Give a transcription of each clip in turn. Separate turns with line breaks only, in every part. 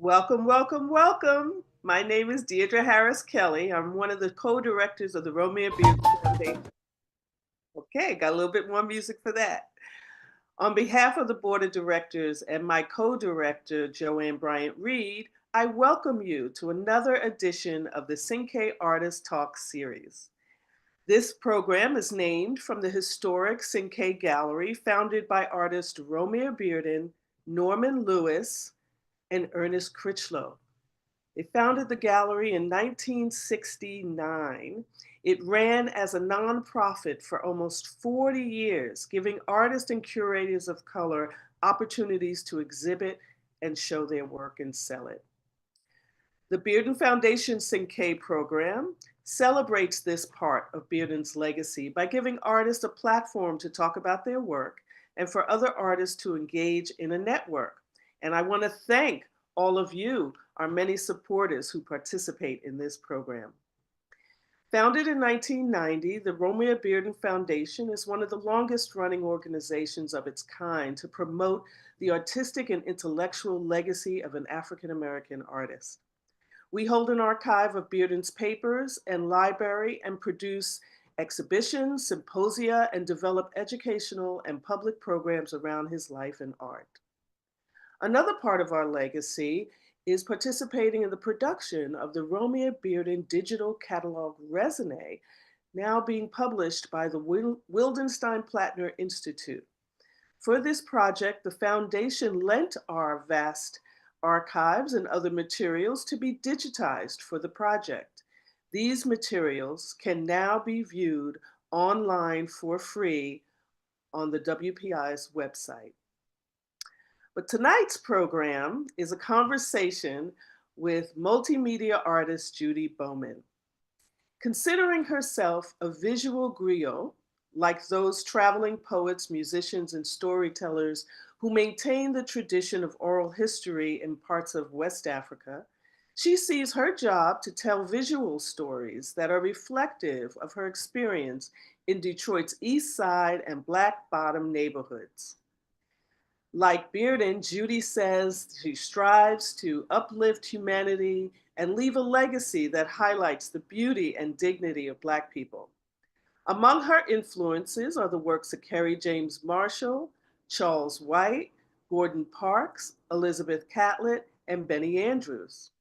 Welcome, welcome, welcome. My name is Deidre Harris Kelly. I'm one of the co-directors of the Romeo Beard Foundation. Okay, got a little bit more music for that. On behalf of the board of directors and my co-director, Joanne Bryant Reed, I welcome you to another edition of the Cinque Artist Talk series. This program is named from the historic Cinque Gallery founded by artists Romeo Bearden, Norman Lewis, and Ernest Critchlow. They founded the gallery in 1969. It ran as a nonprofit for almost 40 years, giving artists and curators of color opportunities to exhibit and show their work and sell it. The Bearden Foundation Cinque program celebrates this part of Bearden's legacy by giving artists a platform to talk about their work and for other artists to engage in a network. And I want to thank all of you, our many supporters who participate in this program. Founded in 1990, the Romeo Bearden Foundation is one of the longest running organizations of its kind to promote the artistic and intellectual legacy of an African American artist. We hold an archive of Bearden's papers and library and produce exhibitions, symposia, and develop educational and public programs around his life and art. Another part of our legacy is participating in the production of the Romeo Bearden digital catalog Resonate, now being published by the Wildenstein Institute. For this project, the foundation lent our vast archives and other materials to be digitized for the project. These materials can now be viewed online for free on the WPI's website. But tonight's program is a conversation with multimedia artist Judy Bowman. Considering herself a visual griot, like those traveling poets, musicians, and storytellers who maintain the tradition of oral history in parts of West Africa, she sees her job to tell visual stories that are reflective of her experience in Detroit's East Side and Black Bottom neighborhoods. Like Bearden, Judy says she strives to uplift humanity and leave a legacy that highlights the beauty and dignity of Black people. Among her influences are the works of Kerry James Marshall, Charles White, Gordon Parks, Elizabeth Catlett, and Benny Andrews.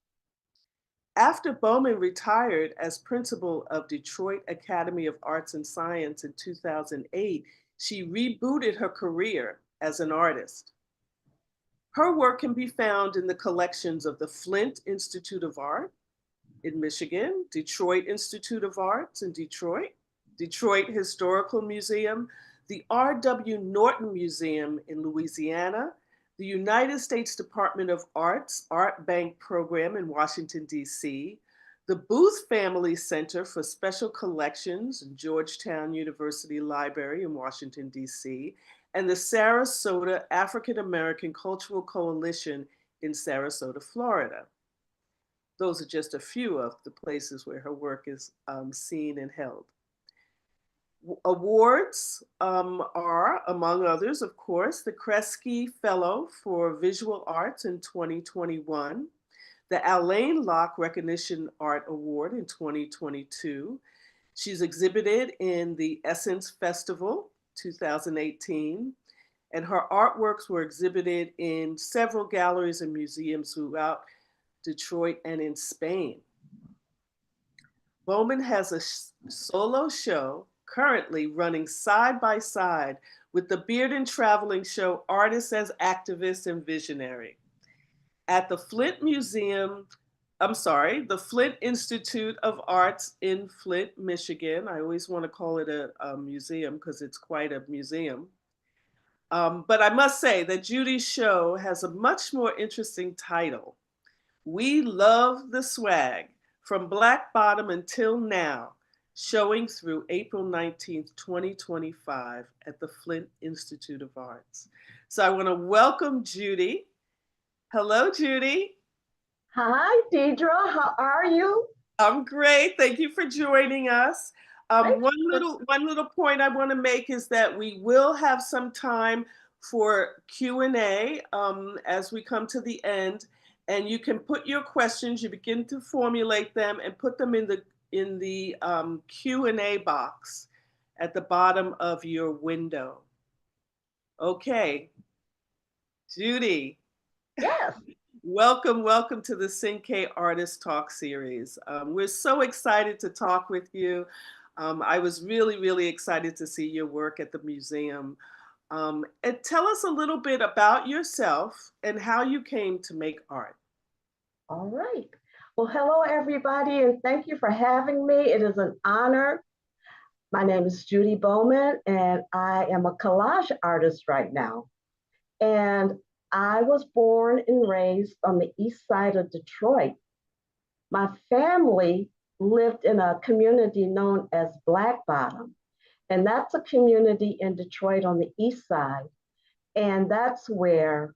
After Bowman retired as principal of Detroit Academy of Arts and Science in 2008, she rebooted her career as an artist. Her work can be found in the collections of the Flint Institute of Art in Michigan, Detroit Institute of Arts in Detroit, Detroit Historical Museum, the R.W. Norton Museum in Louisiana, the United States Department of Art's Art Bank Program in Washington, D.C., the Booth Family Center for Special Collections in Georgetown University Library in Washington, D.C., and the Sarasota African American Cultural Coalition in Sarasota, Florida. Those are just a few of the places where her work is seen and held. Awards are, among others, of course, the Kresge Fellow for Visual Arts in 2021, the Alain Locke Recognition Art Award in 2022. She's exhibited in the Essence Festival 2018, and her artworks were exhibited in several galleries and museums throughout Detroit and in Spain. Bowman has a solo show currently running side by side with the Bearden Traveling Show Artists as Activists and Visionary at the the Flint Institute of Arts in Flint, Michigan. I always want to call it a museum because it's quite a museum. But I must say that Judy's show has a much more interesting title. We Love the Swag, From Black Bottom Until Now, showing through April 19th, 2025 at the Flint Institute of Arts. So I want to welcome Judy. Hello, Judy.
Hi, Deidre. How are you?
I'm great. Thank you for joining us.
Thank
One
you.
little point I want to make is that we will have some time for Q&A as we come to the end, and you can put your questions. You begin to formulate them and put them in the Q&A box at the bottom of your window. Okay, Judy.
Yes.
Welcome to the Cinque Artist Talk series. We're so excited to talk with you. I was really excited to see your work at the museum. And tell us a little bit about yourself and how you came to make art.
All right. Well, hello, everybody, and thank you for having me. It is an honor. My name is Judy Bowman, and I am a collage artist right now. And I was born and raised on the east side of Detroit. My family lived in a community known as Black Bottom, and that's a community in Detroit on the east side. And that's where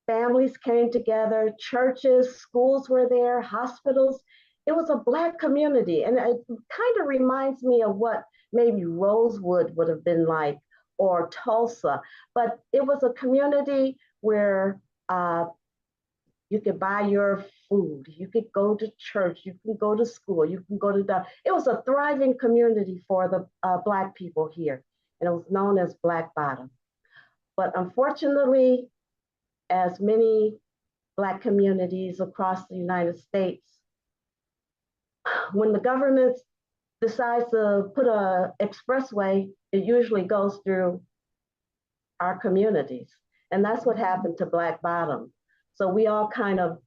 families came together, churches, schools were there, hospitals. It was a Black community. And it kind of reminds me of what maybe Rosewood would have been like or Tulsa. But it was a community where you could buy your food, you could go to church, you can go to school, you can go to it was a thriving community for the Black people here. And it was known as Black Bottom. But unfortunately, as many Black communities across the United States, when the government decides to put an expressway, it usually goes through our communities. And that's what happened to Black Bottom. So we all kind of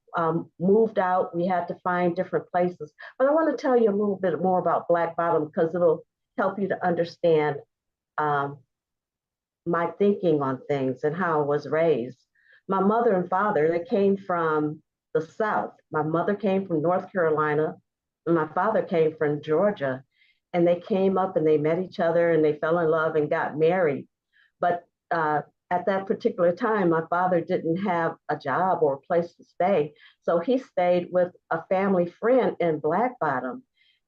moved out. We had to find different places. But I want to tell you a little bit more about Black Bottom because it'll help you to understand um, my thinking on things and how I was raised. My mother and father, they came from the South. My mother came from North Carolina, and my father came from Georgia. And they came up and they met each other and they fell in love and got married. But at that particular time, my father didn't have a job or a place to stay. So he stayed with a family friend in Black Bottom.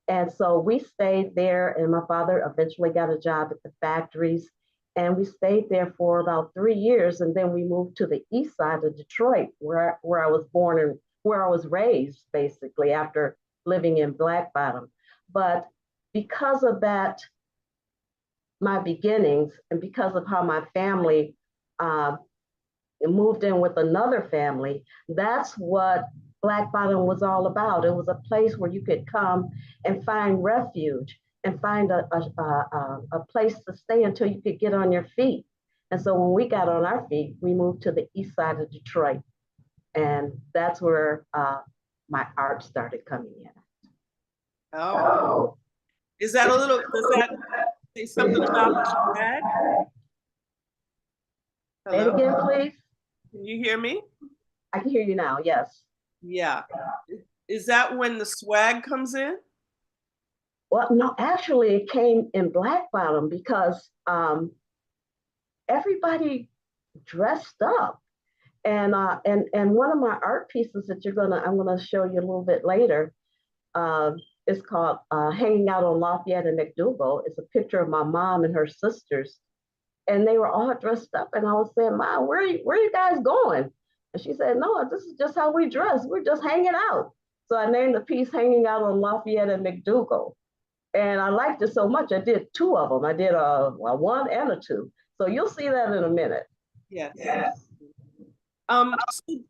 And so we stayed there, and my father eventually got a job at the factories. And we stayed there for about 3 years. And then we moved to the east side of Detroit, where I was born and where I was raised, basically, after living in Black Bottom. But because of that, my beginnings, and because of how my family uh, moved in with another family, that's what Black Bottom was all about. It was a place where you could come and find refuge and find a place to stay until you could get on your feet. And so when we got on our feet, we moved to the east side of Detroit. And that's where my art started coming in.
Oh, is that a little, does that say something about the swag?
Say it
Hello?
again, please.
Can you hear me?
I can hear you now, yes.
Yeah. Is that when the swag comes in?
Well, no, actually, it came in Black Bottom because everybody dressed up, and one of my art pieces that I'm gonna show you a little bit later. Is called "Hanging Out on Lafayette and McDougal." It's a picture of my mom and her sisters, and they were all dressed up. And I was saying, "Mom, where are you guys going?" And she said, "No, this is just how we dress. We're just hanging out." So I named the piece "Hanging Out on Lafayette and McDougal." And I liked it so much, I did two of them. I did a one and a two. So you'll see that in a minute.
Yes.
Yes.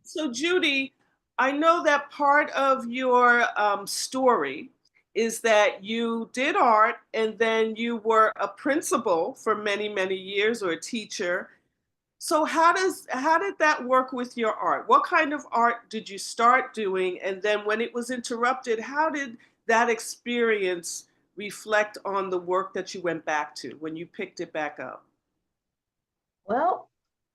So Judy, I know that part of your story is that you did art and then you were a principal for many, many years or a teacher. So how did that work with your art? What kind of art did you start doing? And then when it was interrupted, how did that experience reflect on the work that you went back to when you picked it back up?
Well,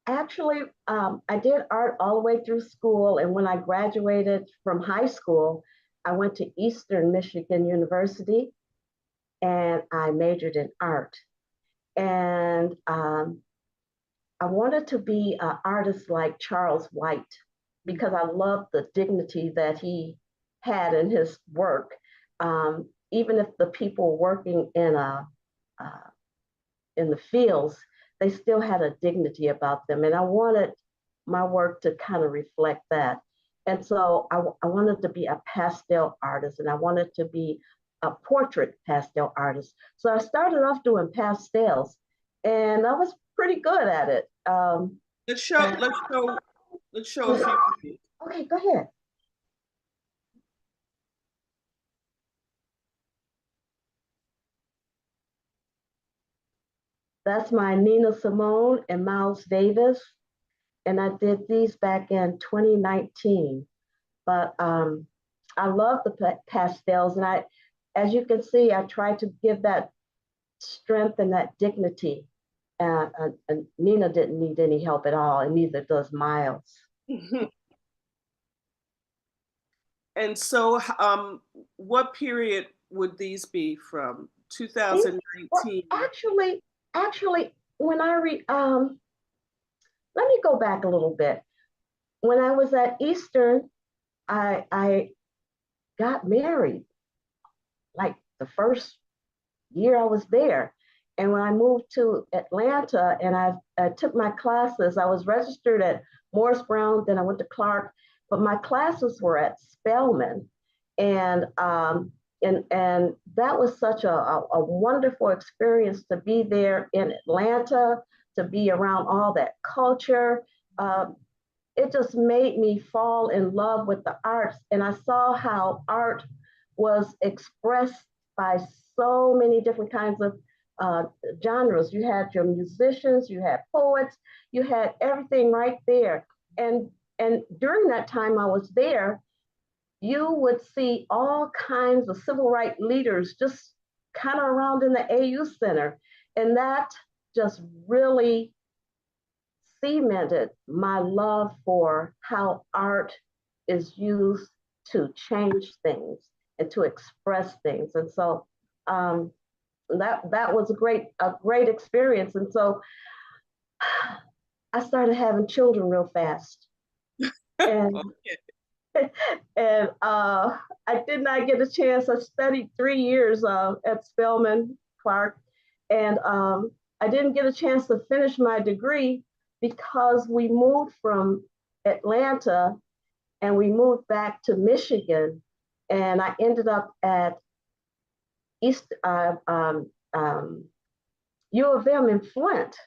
actually, I did art all the way through school. And when I graduated from high school, I went to Eastern Michigan University and I majored in art. And I wanted to be an artist like Charles White because I loved the dignity that he had in his work. Even if the people working uh, in the fields, they still had a dignity about them. And I wanted my work to kind of reflect that. And so I wanted to be a pastel artist and I wanted to be a portrait pastel artist. So I started off doing pastels and I was pretty good at it.
Let's show, let's show, let's show a few.
Okay, go ahead. That's my Nina Simone and Miles Davis. And I did these back in 2019. But I love the pastels. And as you can see, I try to give that strength and that dignity. And Nina didn't need any help at all, and neither does Miles.
And so, what period would these be from? 2019?
Well, actually, when I read, let me go back a little bit. When I was at Eastern, I got married like the first year I was there. And when I moved to Atlanta and I took my classes, I was registered at Morris Brown, then I went to Clark, but my classes were at Spelman. And and that was such a wonderful experience to be there in Atlanta, to be around all that culture. It just made me fall in love with the arts. And I saw how art was expressed by so many different kinds of uh, genres. You had your musicians, you had poets, you had everything right there. And during that time I was there, you would see all kinds of civil rights leaders just kind of around in the AU Center. And that just really cemented my love for how art is used to change things and to express things. And so um, that was a great experience. And so I started having children real fast. And and I did not get a chance. I studied 3 years at Spelman Clark, and I didn't get a chance to finish my degree because we moved from Atlanta and we moved back to Michigan, and I ended up at East U of M in Flint,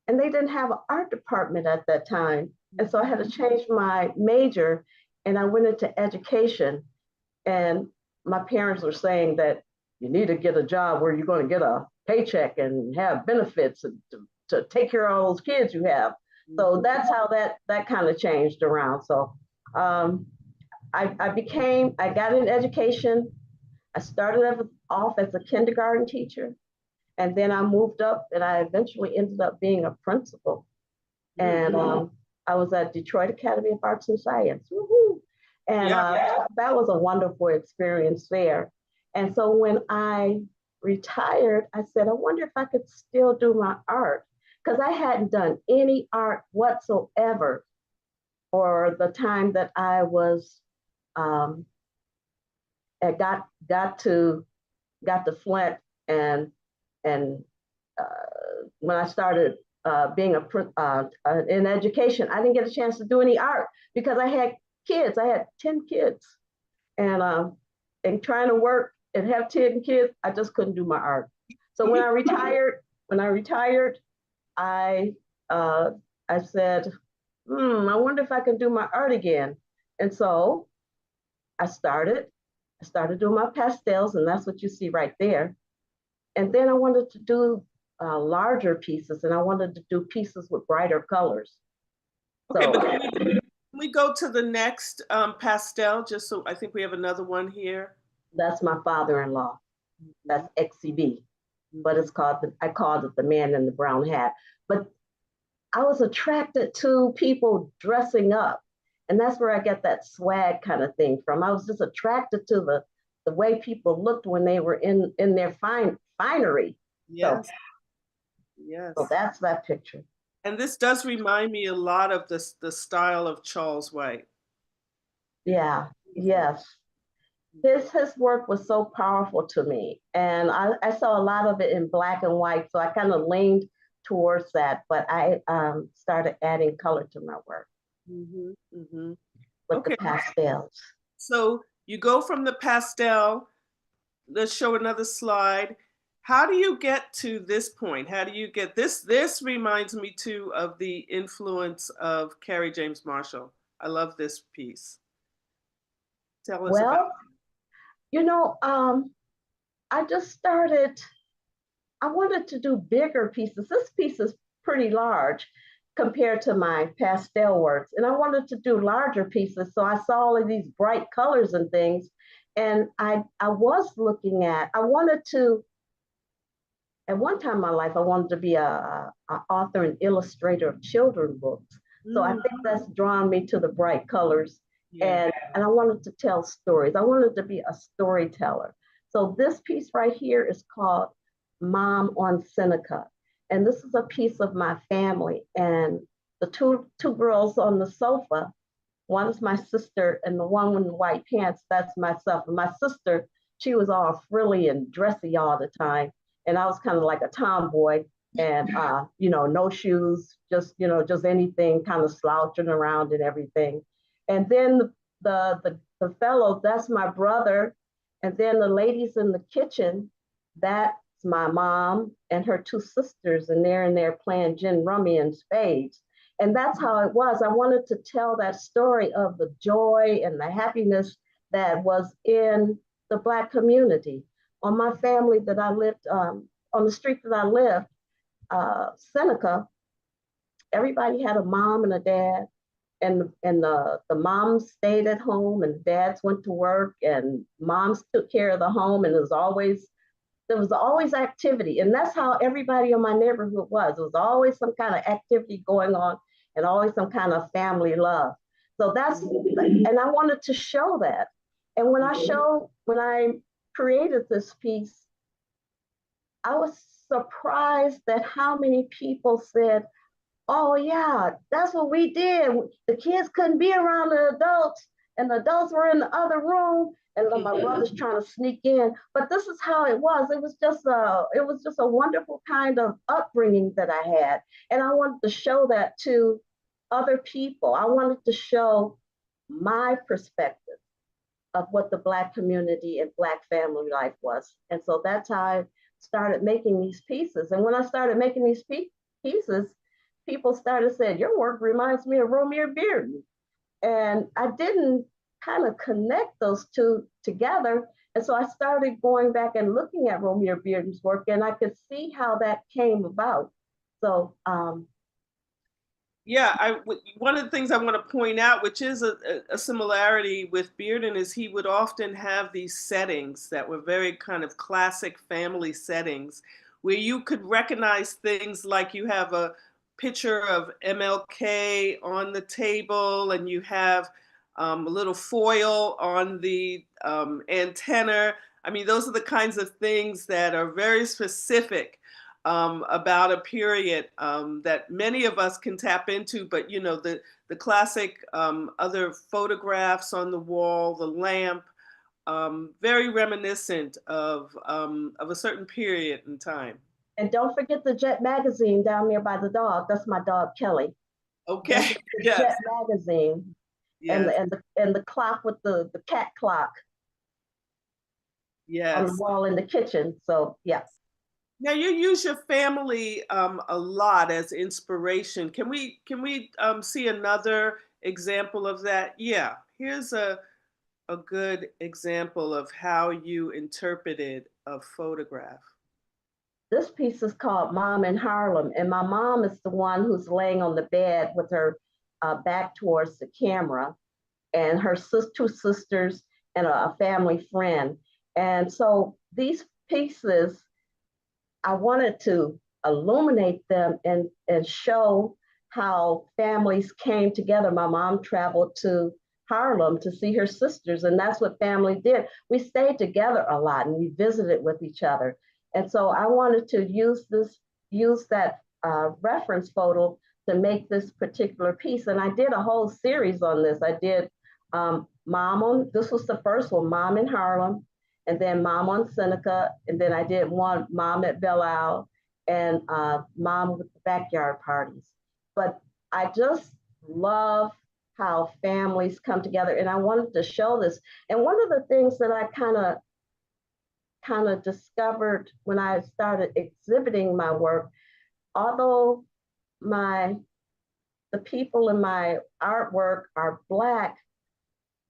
and they didn't have an art department at that time, and so I had to change my major, and I went into education. And my parents were saying that you need to get a job where you're going to get a paycheck and have benefits and to take care of all those kids you have. So that's how that kind of changed around. So um, I got an education. I started off as a kindergarten teacher, and then I moved up, and I eventually ended up being a principal. And I was at Detroit Academy of Arts and Science. Woo-hoo. And that was a wonderful experience there. And so when I retired, I said, I wonder if I could still do my art, because I hadn't done any art whatsoever for the time that I was got to Flint, and when I started being in education, I didn't get a chance to do any art because I had kids. I had 10 kids, and trying to work and have 10 kids, I just couldn't do my art. So when I retired, I said, I wonder if I can do my art again. And so I started doing my pastels, and that's what you see right there. And then I wanted to do larger pieces, and I wanted to do pieces with brighter colors.
Okay, so, but can we go to the next pastel, just so I think we have another one here.
That's my father-in-law. That's XCB, but I called it the man in the brown hat. But I was attracted to people dressing up, and that's where I get that swag kind of thing from. I was just attracted to the way people looked when they were in their finery.
Yes. Yes.
So that's that picture.
And this does remind me a lot of the style of Charles White.
Yeah, yes. His work was so powerful to me. And I saw a lot of it in black and white, so I kind of leaned towards that, but I started adding color to my work with the pastels.
So you go from the pastel, let's show another slide. How do you get to this point? How do you get this? This reminds me too of the influence of Carrie James Marshall. I love this piece. Tell us about it.
You know, I just started, I wanted to do bigger pieces. This piece is pretty large compared to my pastel works, and I wanted to do larger pieces. So I saw all of these bright colors and things, and I was looking at, I wanted to, at one time in my life, I wanted to be a author and illustrator of children's books. So I think that's drawn me to the bright colors. And I wanted to tell stories. I wanted to be a storyteller. So this piece right here is called Mom on Seneca. And this is a piece of my family. And the two girls on the sofa, one is my sister, and the one with the white pants, that's myself. And my sister, she was all frilly and dressy all the time. And I was kind of like a tomboy, and no shoes, just anything, kind of slouching around and everything. And then the fellow, that's my brother. And then the ladies in the kitchen, that's my mom and her two sisters, and they're in there playing gin rummy and spades. And that's how it was. I wanted to tell that story of the joy and the happiness that was in the Black community. On my family that I lived, on the street that I lived, Seneca, everybody had a mom and a dad, and the moms stayed at home and the dads went to work, and moms took care of the home, and it was always there was always activity. And that's how everybody in my neighborhood was. There was always some kind of activity going on and always some kind of family love. So that's, and I wanted to show that. And when I created this piece, I was surprised at how many people said, oh yeah, that's what we did. The kids couldn't be around the adults, and the adults were in the other room, and my brother's trying to sneak in. But this is how it was. It was just a wonderful kind of upbringing that I had, and I wanted to show that to other people. I wanted to show my perspective of what the Black community and Black family life was, and so that's how I started making these pieces. And when I started making these pieces, people started saying, your work reminds me of Romeo Bearden. And I didn't kind of connect those two together. And so I started going back and looking at Romeo Bearden's work, and I could see how that came about. So,
yeah, one of the things I want to point out, which is a similarity with Bearden, is he would often have these settings that were very kind of classic family settings where you could recognize things like you have a picture of MLK on the table and you have a little foil on the antenna. I mean, those are the kinds of things that are very specific about a period that many of us can tap into, but you know, the classic other photographs on the wall, the lamp, very reminiscent of a certain period in time.
and don't forget the Jet magazine down there by the dog. That's my dog, Kelly. Don't
Okay,
forget the
yes,
Jet magazine
yes,
and the clock with the cat clock on the
yes.
wall in the kitchen. So, yeah.
Now you use your family a lot as inspiration. Can we see another example of that? Yeah, here's a good example of how you interpreted a photograph.
This piece is called Mom in Harlem, and my mom is the one who's laying on the bed with her back towards the camera, and her two sisters and a family friend. And so these pieces, I wanted to illuminate them and show how families came together. My mom traveled to Harlem to see her sisters, and that's what family did. We stayed together a lot and we visited with each other. And so I wanted to use that reference photo to make this particular piece. And I did a whole series on this. I did this was the first one, Mom in Harlem, and then Mom on Seneca, and then I did one, Mom at Belle Isle, and Mom with the backyard parties. But I just love how families come together, and I wanted to show this. And one of the things that I kind of discovered when I started exhibiting my work, although the people in my artwork are Black,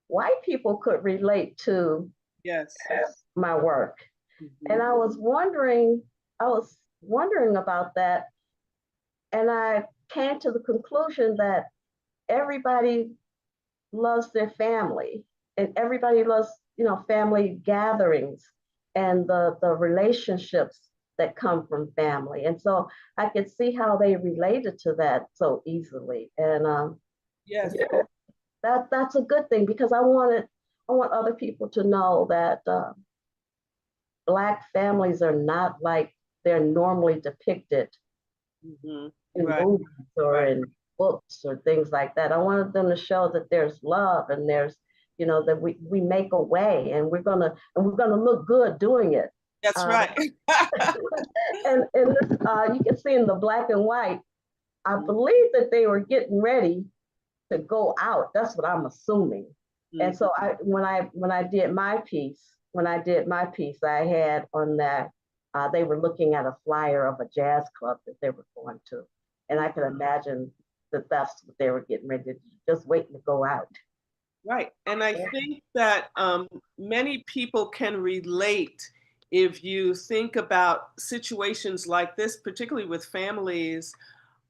white people could relate to
Yes.
my work.
Mm-hmm.
And I was wondering about that. And I came to the conclusion that everybody loves their family and everybody loves, family gatherings and the relationships that come from family. And so I could see how they related to that so easily. And
Yes.
that's a good thing, because I want other people to know that Black families are not like they're normally depicted
Mm-hmm.
in
Right.
movies or
Right.
in books or things like that. I wanted them to show that there's love and there's, that we make a way, and we're gonna look good doing it.
That's
Uh,
right.
and this, you can see in the black and white, I
Mm-hmm.
believe that they were getting ready to go out. That's what I'm assuming. And so when I did my piece, I had on that they were looking at a flyer of a jazz club that they were going to, and I could imagine that that's what they were getting ready to do, just waiting to go out.
Right. And I think that many people can relate if you think about situations like this, particularly with families.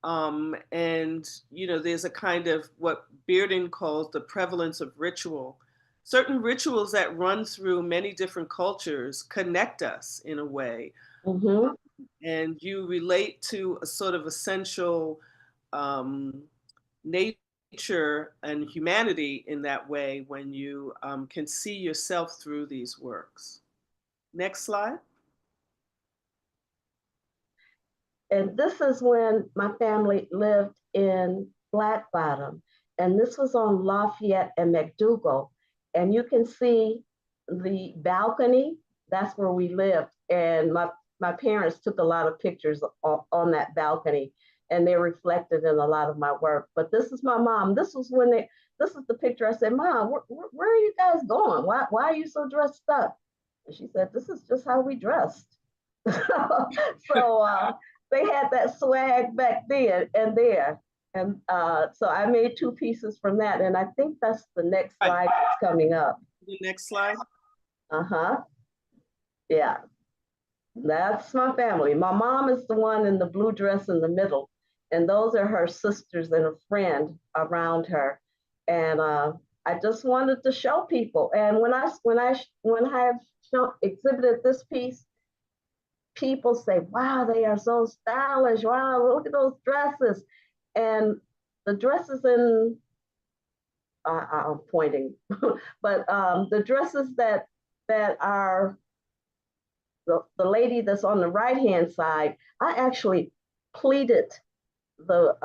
And, there's a kind of what Bearden calls the prevalence of ritual. certain rituals that run through many different cultures connect us in a way.
Mm-hmm.
And you relate to a sort of essential um, nature and humanity in that way when you can see yourself through these works. Next slide.
And this is when my family lived in Black Bottom. And this was on Lafayette and McDougal. And you can see the balcony. That's where we lived. And my parents took a lot of pictures on that balcony, and they're reflected in a lot of my work. But this is my mom. This is the picture. I said, Mom, where are you guys going? Why are you so dressed up? And she said, this is just how we dressed. So they had that swag back then and there. And so I made two pieces from that. And I think that's the next
Right.
slide that's coming up.
The next slide.
Uh-huh. Yeah, that's my family. My mom is the one in the blue dress in the middle. And those are her sisters and a friend around her. And I just wanted to show people. And when I have exhibited this piece, people say, wow, they are so stylish. Wow, look at those dresses. And the dresses I'm pointing, but the dresses that are the lady that's on the right-hand side, I actually pleated the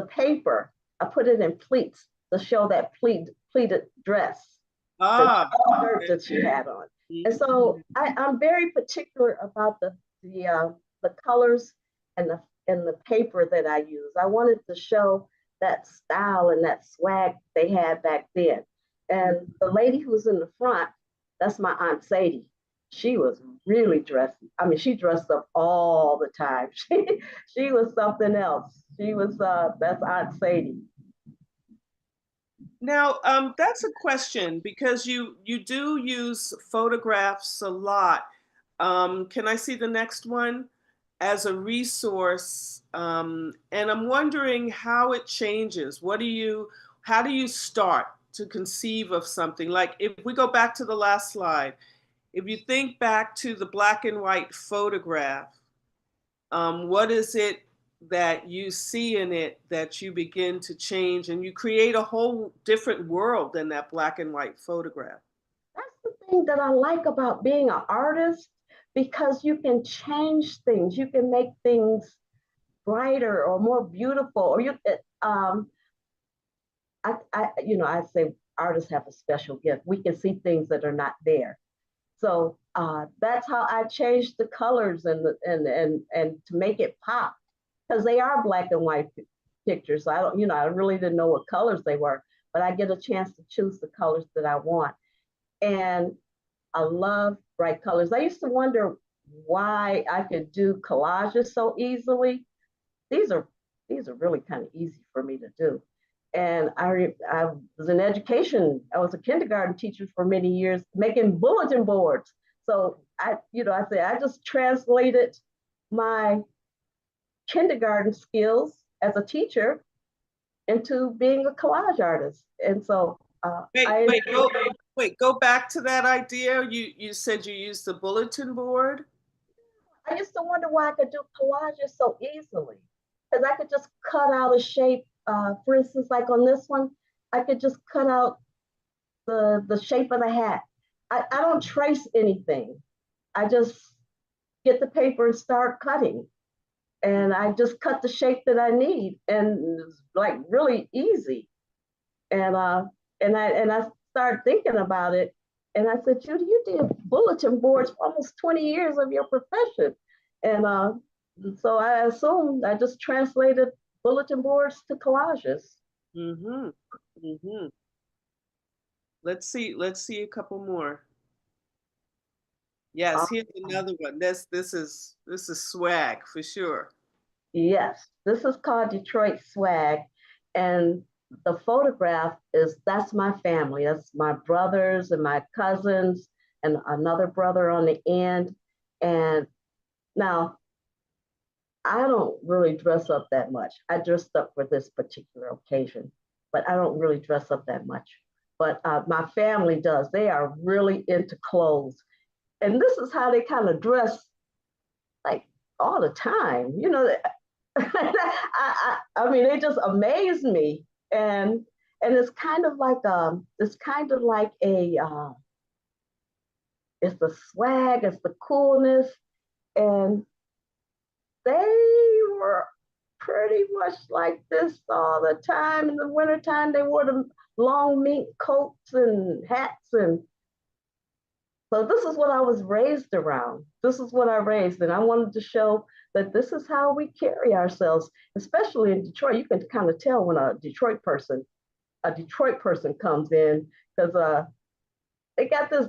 paper. I put it in pleats to show that pleated dress, the
Ah,
shirt that she had on. And so I'm very particular about the colors and the paper that I use. I wanted to show that style and that swag they had back then. And the lady who's in the front, that's my Aunt Sadie. She was really dressed. I mean, she dressed up all the time. She was something else. She was that's Aunt Sadie.
now, that's a question because you do use photographs a lot. Can I see the next one? As a resource, and I'm wondering how it changes. How do you start to conceive of something? Like if we go back to the last slide, if you think back to the black and white photograph, what is it that you see in it that you begin to change and you create a whole different world than that black and white photograph?
That's the thing that I like about being an artist, because you can change things. You can make things brighter or more beautiful. Or I say artists have a special gift. We can see things that are not there. So that's how I changed the colors and to make it pop, because they are black and white pictures. So I really didn't know what colors they were, but I get a chance to choose the colors that I want. And I love bright colors. I used to wonder why I could do collages so easily. These are these are really kind of easy for me to do. And I was in education. I was a kindergarten teacher for many years, making bulletin boards. So I say I just translated my kindergarten skills as a teacher into being a collage artist. And so
Wait,
I
wait, go back to that idea. You said you used the bulletin board.
I used to wonder why I could do collages so easily, because I could just cut out a shape. For instance, like on this one, I could just cut out the shape of the hat. I don't trace anything. I just get the paper and start cutting. And I just cut the shape that I need. And it's like really easy. And I started thinking about it. And I said, Judy, you did bulletin boards for almost 20 years of your profession. And so I assumed I just translated bulletin boards to collages.
Mm-hmm. Mm-hmm. Let's see a couple more.
Uh,
Yes, here's another one. This is swag for sure.
yes, this is called Detroit Swag. And the photograph that's my family. That's my brothers and my cousins and another brother on the end. And now I don't really dress up that much. I dressed up for this particular occasion, but I don't really dress up that much. but my family does. They are really into clothes. And this is how they kind of dress like all the time. You know, I mean, they just amaze me. And it's kind of like a it's the swag, it's the coolness, and they were pretty much like this all the time. In the wintertime, they wore the long mink coats and hats. And so this is what I was raised around. This is what I raised. And I wanted to show that this is how we carry ourselves, especially in Detroit. You can kind of tell when a Detroit person comes in, because they got this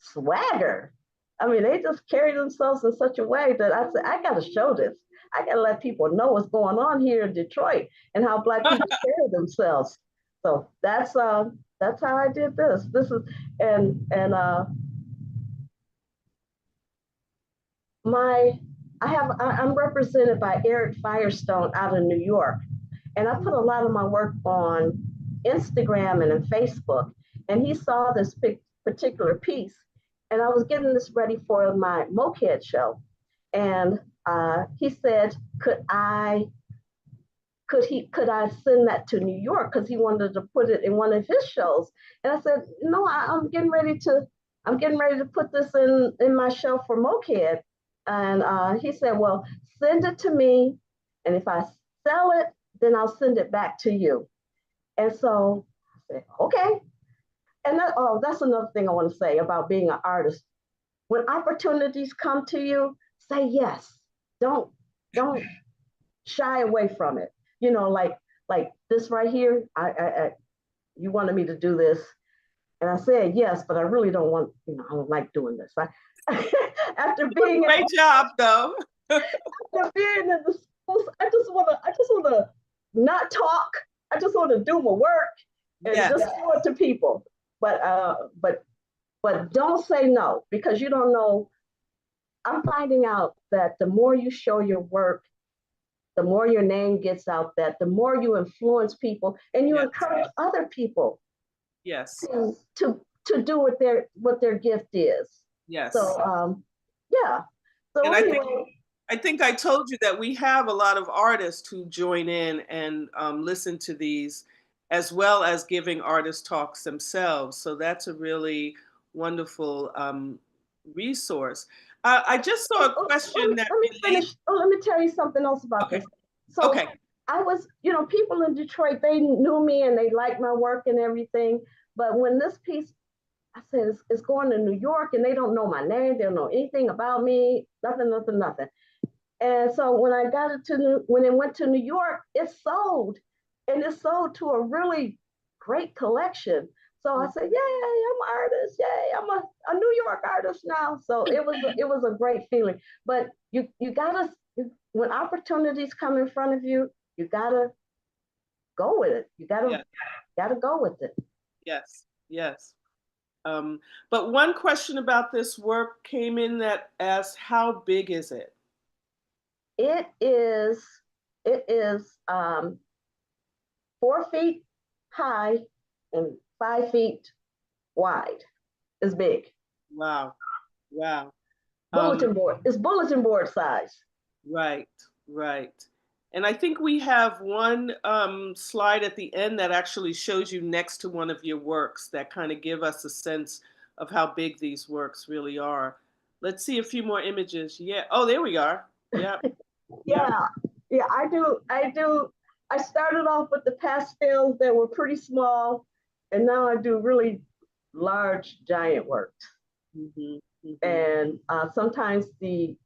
swagger. I mean, they just carry themselves in such a way that I said, I got to show this. I got to let people know what's going on here in Detroit and how Black people carry themselves. So that's how I did this. This is and my I'm represented by Eric Firestone out of New York, and I put a lot of my work on Instagram and on Facebook. And he saw this particular piece, and I was getting this ready for my Mokehead show, and he said, could I send that to New York, because he wanted to put it in one of his shows. And I said, no, I'm getting ready to put this in my show for Mokehead. And he said, well, send it to me, and if I sell it, then I'll send it back to you. And so I said, okay. And that's another thing I want to say about being an artist. When opportunities come to you, say yes. Don't shy away from it. You know, like this right here. You wanted me to do this, and I said yes, but I really don't want. You know, I don't like doing this. After being
great job, though.
after being in the schools, I just wanna not talk. I just want to do my work and just show it to people. But don't say no, because you don't know. I'm finding out that the more you show your work, the more your name gets out, that the more you influence people and you encourage other people to do what their gift is.
Yes.
So yeah. So
and
anyway,
I think I told you that we have a lot of artists who join in and listen to these, as well as giving artist talks themselves. So that's a really wonderful resource. I just saw a question that
let me finish. Let me tell you something else about this. So
okay.
I was, people in Detroit, they knew me and they liked my work and everything. But when this piece, I said, it's going to New York, and they don't know my name. They don't know anything about me, nothing. And so when I got it when it went to New York, it sold, and it sold to a really great collection. So I said, yay, I'm an artist. Yay, I'm a New York artist now. So it was a great feeling. But you gotta, when opportunities come in front of you, you gotta go with it. You gotta go with it.
Yes, yes. But one question about this work came in that asked, how big is it?
It is 4 feet high and 5 feet wide. It's big.
Wow. Wow.
Bulletin board. It's bulletin board size.
Right, right. And I think we have one slide at the end that actually shows you next to one of your works that kind of give us a sense of how big these works really are. Let's see a few more images. Yeah. Oh, there we are. Yeah.
Yeah. I do. I started off with the pastels that were pretty small, and now I do really large, giant works.
Mm-hmm, mm-hmm.
And sometimes the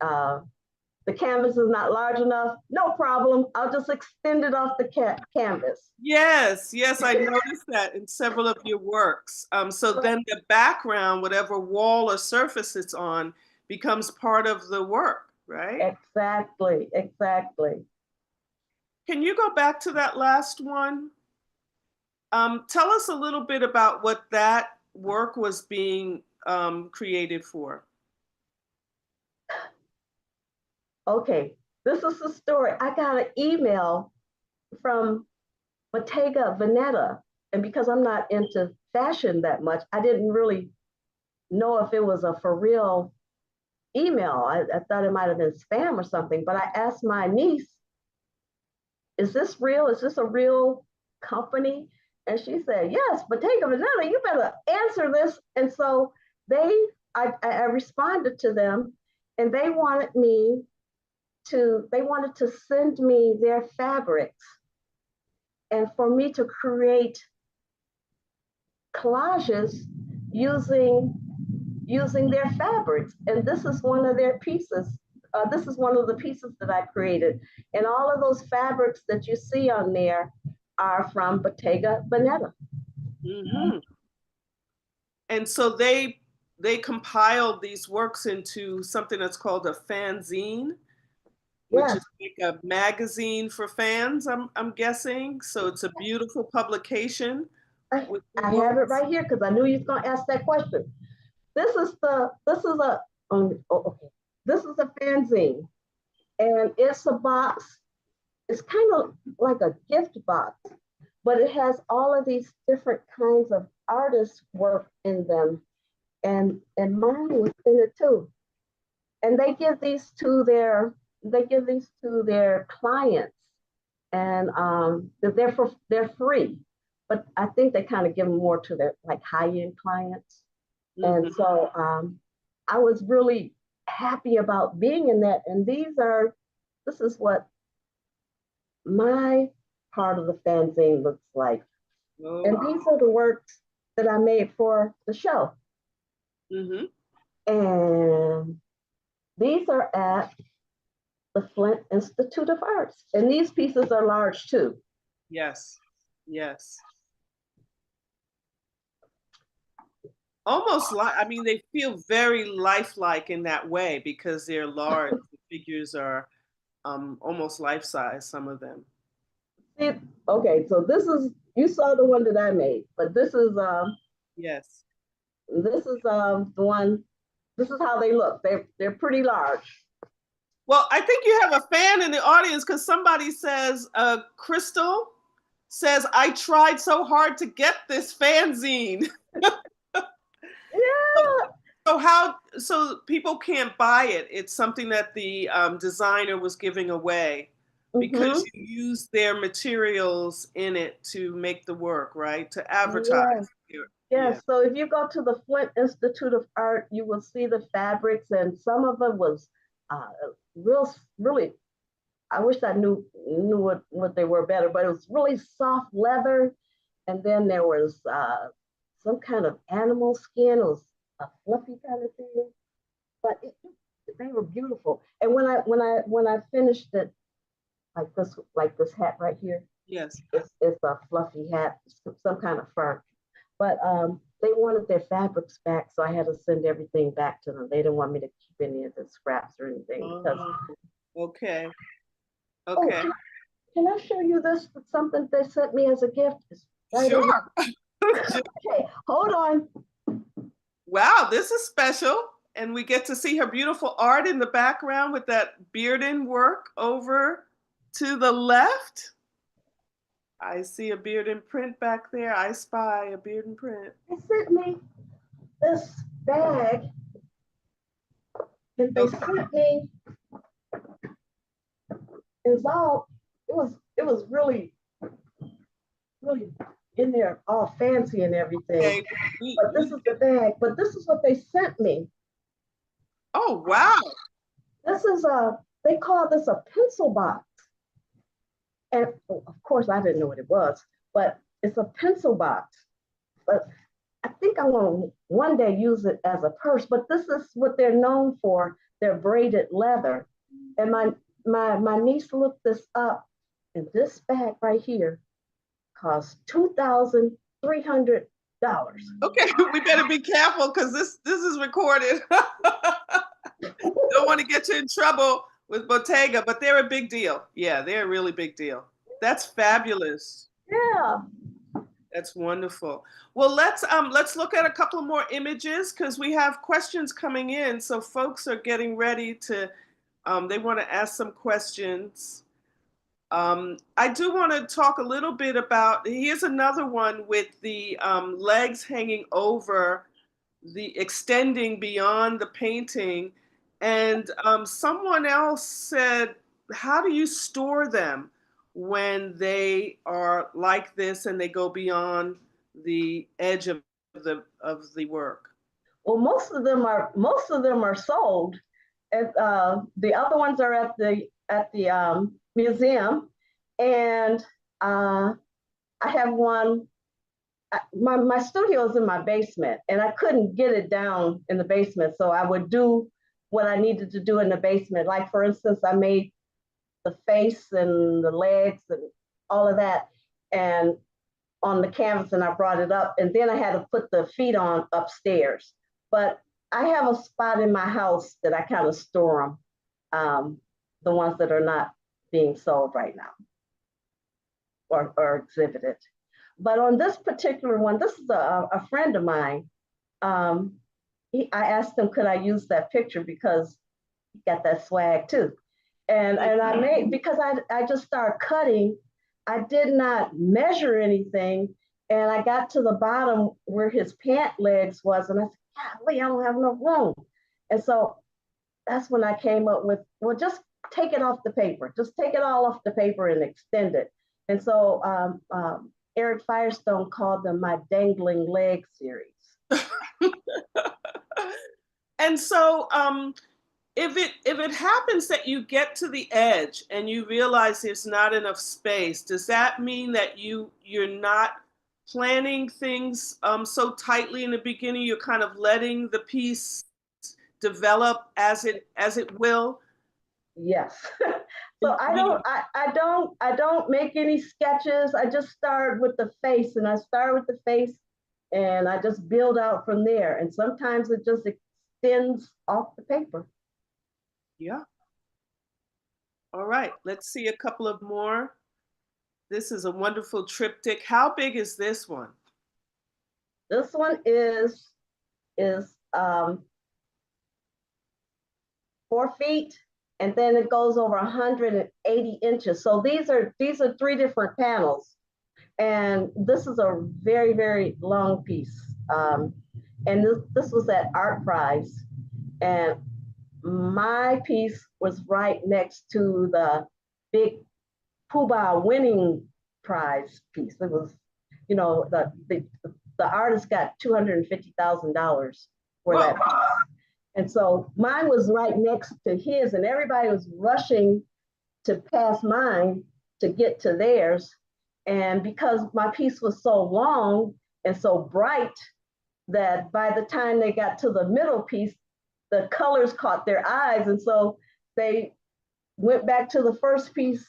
canvas is not large enough. No problem. I'll just extend it off the canvas.
Yes, yes, I noticed that in several of your works. So then the background, whatever wall or surface it's on, becomes part of the work, right?
Exactly.
Can you go back to that last one? Tell us a little bit about what that work was being created for.
Okay, this is the story. I got an email from Bottega Veneta, and because I'm not into fashion that much, I didn't really know if it was a for real email. I thought it might have been spam or something, but I asked my niece, is this real? Is this a real company? And she said, yes, Bottega Veneta, you better answer this. And so I responded to them, and they wanted to send me their fabrics and for me to create collages using their fabrics. And this is one of their pieces. This is one of the pieces that I created. And all of those fabrics that you see on there are from Bottega Veneta.
Mm-hmm. And so they compiled these works into something that's called a fanzine, which
Yes,
is like a magazine for fans, I'm guessing. So it's a beautiful publication
I,
with the
I have it
works.
right here because I knew you was gonna ask that question. This is a okay. This is a fanzine, and it's a box. It's kind of like a gift box, but it has all of these different kinds of artist work in them, and mine was in it too. And they give these to their clients, and they're free, but I think they kind of give them more to their like high end clients. And
Mm-hmm.
so I was really happy about being in that. And this is what my part of the fanzine looks like. And
Oh.
these are the works that I made for the show.
Mm-hmm.
And these are at the Flint Institute of Arts. And these pieces are large too.
Yes. Yes. Almost like, I mean, they feel very lifelike in that way because they're large. The figures are almost life size, some of them.
See, okay, so you saw the one that I made, but
Yes.
the one, this is how they look. They're pretty large.
Well, I think you have a fan in the audience because somebody says, Crystal says, I tried so hard to get this fanzine.
Yeah.
So people can't buy it. It's something that the designer was giving away because
Mm-hmm.
you use their materials in it to make the work, right? To advertise.
Yes.
Yeah.
Yes. So if you go to the Flint Institute of Art, you will see the fabrics, and some of them was uh, really. I wish I knew what they were better, but it was really soft leather, and then there was some kind of animal skin. It was a fluffy kind of thing, but they were beautiful. And when I finished it, like this hat right here,
Yes.
it's a fluffy hat, some kind of fur. But they wanted their fabrics back, so I had to send everything back to them. They didn't want me to keep any of the scraps or anything because.
Oh, okay.
Oh,
Okay.
can I show you this? Something they sent me as a gift. It's right over.
Sure.
Okay, hold on.
Wow, this is special. And we get to see her beautiful art in the background with that bearden work over to the left. I see a bearden print back there. I spy a bearden print.
They sent me this bag, and they
Okay.
sent me. It's all. It was really in there, all fancy and everything.
Okay.
But this is the bag. But this is what they sent me.
Oh, wow.
This is they call this a pencil box. And of course, I didn't know what it was, but it's a pencil box. But I think I want to one day use it as a purse. But this is what they're known for: their braided leather. And my niece looked this up, and this bag right here costs $2,300.
Okay, we better be careful because this is recorded. Don't want to get you in trouble with Bottega, but they're a big deal. Yeah, they're a really big deal. That's fabulous.
Yeah.
That's wonderful. Well, let's look at a couple more images because we have questions coming in. So folks are getting ready to they want to ask some questions. I do want to talk a little bit about, here's another one with the legs hanging over, the extending beyond the painting. And someone else said, how do you store them when they are like this and they go beyond the edge of the work?
Well, most of them are sold. The other ones are at the museum, and I have one. My studio is in my basement, and I couldn't get it down in the basement, so I would do what I needed to do in the basement. Like for instance, I made the face and the legs and all of that, and on the canvas, and I brought it up, and then I had to put the feet on upstairs. But I have a spot in my house that I kind of store them, the ones that are not being sold right now or exhibited. But on this particular one, this is a friend of mine. Um, I asked him, could I use that picture because he got that swag too. And I made, because I just started cutting, I did not measure anything. And I got to the bottom where his pant legs was, and I said, golly, I don't have enough room. And so that's when I came up with, well, just take it off the paper. Just take it all off the paper and extend it. And so Eric Firestone called them my dangling leg series.
And so if it happens that you get to the edge and you realize there's not enough space, does that mean that you're not planning things so tightly in the beginning? You're kind of letting the piece develop as it will?
Yes. So I don't make any sketches. I just start with the face, and I start with the face, and I just build out from there. And sometimes it just extends off the paper.
Yeah. All right. Let's see a couple of more. This is a wonderful triptych. How big is this one?
This one is 4 feet, and then it goes over 180 inches. So these are three different panels, and this is a very, very long piece. And this was at Art Prize, and my piece was right next to the big Pooh winning prize piece. It was, the artist got $250,000 for that piece. And so mine was right next to his, and everybody was rushing to pass mine to get to theirs. And because my piece was so long and so bright, that by the time they got to the middle piece, the colors caught their eyes. And so they went back to the first piece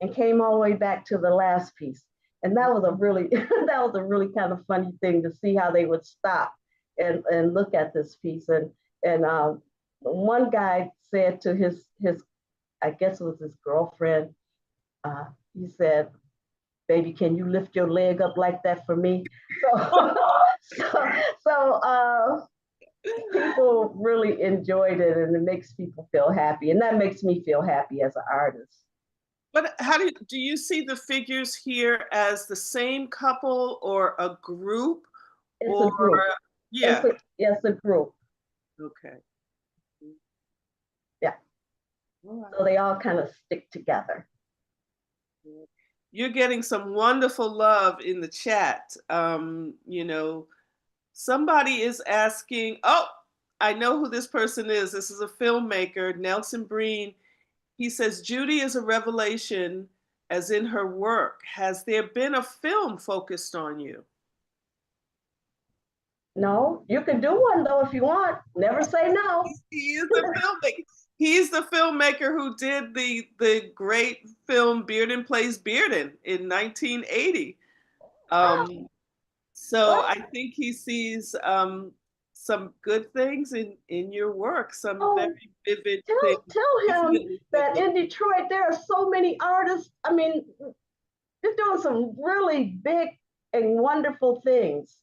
and came all the way back to the last piece. And that was a really, that was a really kind of funny thing to see how they would stop and look at this piece. And one guy said to his, I guess it was his girlfriend, he said, baby, can you lift your leg up like that for me? So, so people really enjoyed it, and it makes people feel happy. And that makes me feel happy as an artist.
But how do you see the figures here as the same couple or a group?
It's
Or
a group.
yeah.
It's a group.
Okay.
Yeah.
All right.
So they all kind of stick together.
You're getting some wonderful love in the chat. Somebody is asking, oh, I know who this person is. This is a filmmaker, Nelson Breen. He says, Judy is a revelation as in her work. Has there been a film focused on you?
No, you can do one though if you want. Never say no.
He is the filmmaker. He's the filmmaker who did the great film Bearden Plays Bearden in 1980. So I think he sees some good things in your work, some very vivid things.
Tell him that in Detroit there are so many artists. I mean, they're doing some really big and wonderful things.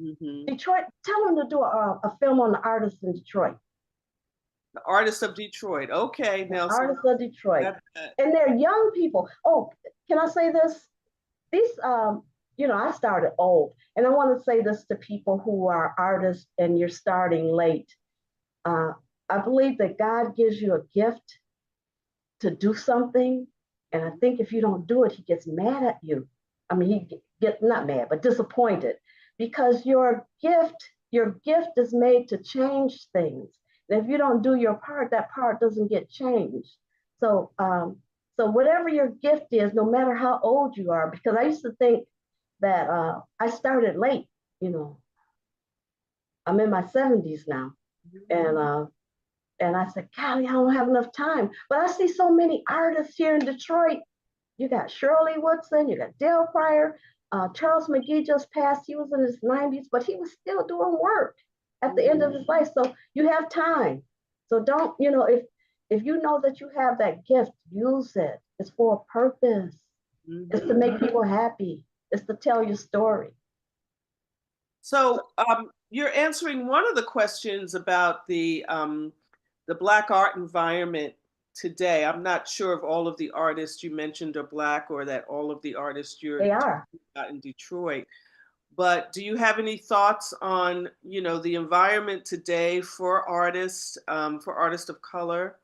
Mm-hmm.
Detroit, tell him to do a film on the artists in Detroit.
The Artists of Detroit. Okay,
The
now so
Artists of Detroit.
that,
And they're young people. Oh, can I say this? These, I started old, and I want to say this to people who are artists and you're starting late. Uh, I believe that God gives you a gift to do something, and I think if you don't do it, He gets mad at you. I mean, He get not mad, but disappointed, because your gift is made to change things. And if you don't do your part, that part doesn't get changed. So, so whatever your gift is, no matter how old you are, because I used to think that I started late. You know, I'm in my 70s now, and I said, Callie, I don't have enough time. But I see so many artists here in Detroit. You got Shirley Woodson, you got Dale Pryor, Charles McGee just passed. He was in his 90s, but he was still doing work at the end of his life. So you have time. So don't, if you know that you have that gift, use it. It's for a purpose. It's to make people happy. It's to tell your story.
so you're answering one of the questions about the Black art environment today. I'm not sure if all of the artists you mentioned are Black or that all of the artists you're
They are.
talking about in Detroit. But do you have any thoughts on, the environment today for artists of color?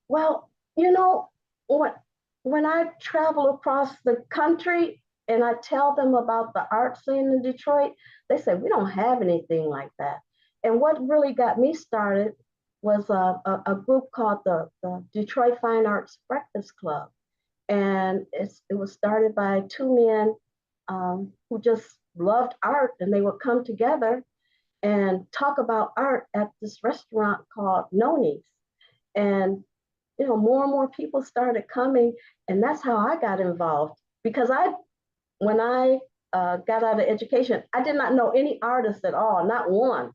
Well, what when I travel across the country and I tell them about the art scene in Detroit, they say we don't have anything like that. And what really got me started was a group called the Detroit Fine Arts Breakfast Club. And it was started by two men who just loved art, and they would come together and talk about art at this restaurant called Noni's. And more and more people started coming, and that's how I got involved. Because when I got out of education, I did not know any artists at all, not one.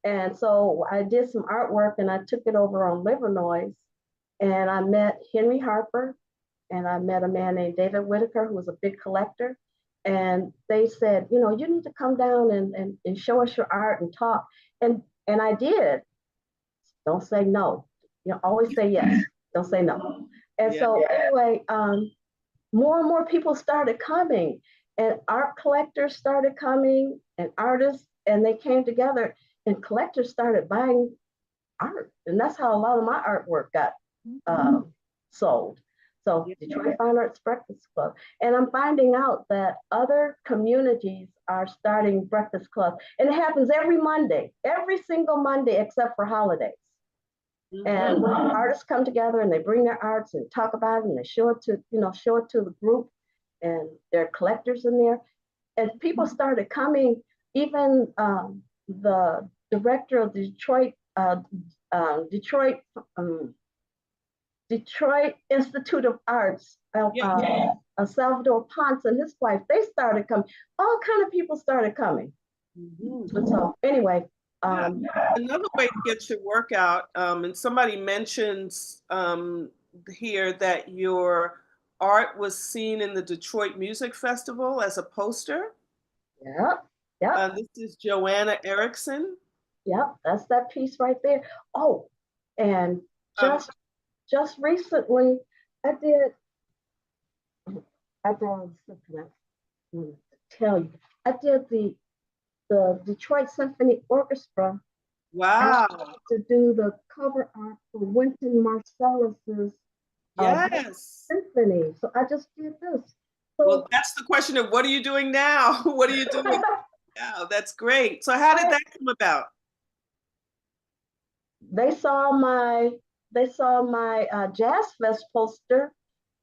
And so I did some artwork, and I took it over on Livernois, and I met Henry Harper, and I met a man named David Whitaker, who was a big collector. And they said, you need to come down and show us your art and talk. And I did. Don't say no. Always say yes. Don't say no. And
Yeah.
so anyway, more and more people started coming, and art collectors started coming, and artists, and they came together, and collectors started buying art, and that's how a lot of my artwork got sold. So Detroit Fine Arts Breakfast Club, and I'm finding out that other communities are starting breakfast clubs, and it happens every single Monday except for holidays. And artists come together and they bring their arts and talk about it, and they show it to the group, and there are collectors in there. And people started coming. Even the director of the Detroit Institute of Arts, Salvador Ponce and his wife, they started coming. All kind of people started coming. And so anyway.
Another way to get your work out, and somebody mentions here that your art was seen in the Detroit Music Festival as a poster.
Yeah.
This is Joanna Erickson.
Yep, that's that piece right there. Oh, and just recently, I did. Tell you, I did the Detroit Symphony Orchestra.
Wow.
To do the cover art for Wynton Marsalis's
Yes.
symphony. So I just did this. So,
well, that's the question of what are you doing now? What are you doing now? That's great. So how did that come about?
They saw my Jazz Fest poster,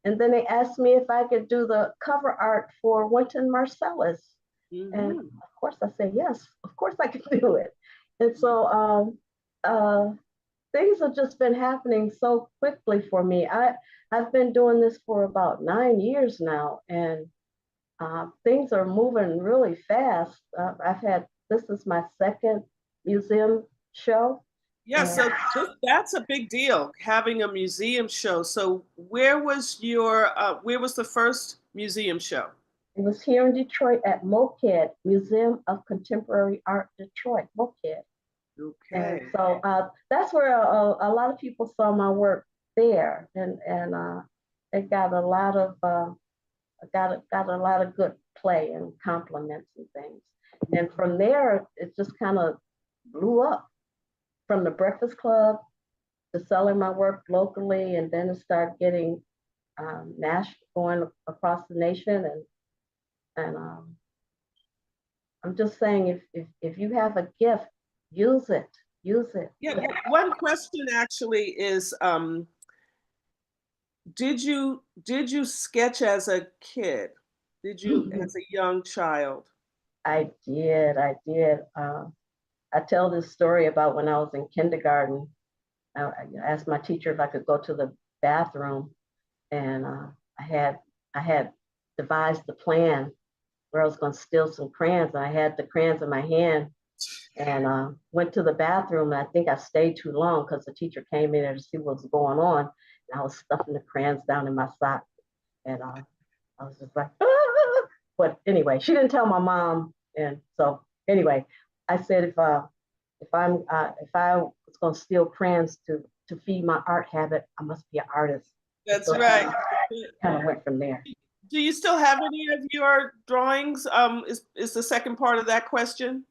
and then they asked me if I could do the cover art for Wynton Marsalis. And of course I said yes, of course I can do it. And so things have just been happening so quickly for me. I've been doing this for about 9 years now, and things are moving really fast. This is my second museum show.
Yeah, so that's a big deal, having a museum show. So where was the first museum show?
It was here in Detroit at MOCAD, Museum of Contemporary Art, Detroit, MOCAD. And
Okay.
so that's where a lot of people saw my work there, and it got a lot of got a lot of good play and compliments and things. And from there, it just kind of blew up from the Breakfast Club to selling my work locally, and then it started getting national, going across the nation, and I'm just saying, if you have a gift, use it, use it.
Yeah, one question actually is, did you sketch as a kid? Did you as a young child?
I did. I tell this story about when I was in kindergarten. I asked my teacher if I could go to the bathroom, and I had I had devised the plan where I was going to steal some crayons, and I had the crayons in my hand, and went to the bathroom. And I think I stayed too long because the teacher came in there to see what was going on, and I was stuffing the crayons down in my sock, and I was just like, ah! But anyway, she didn't tell my mom, and so anyway, I said if I was going to steal crayons to feed my art habit, I must be an artist. And
That's
so
right.
kind of went from there.
Do you still have any of your drawings? Is the second part of that question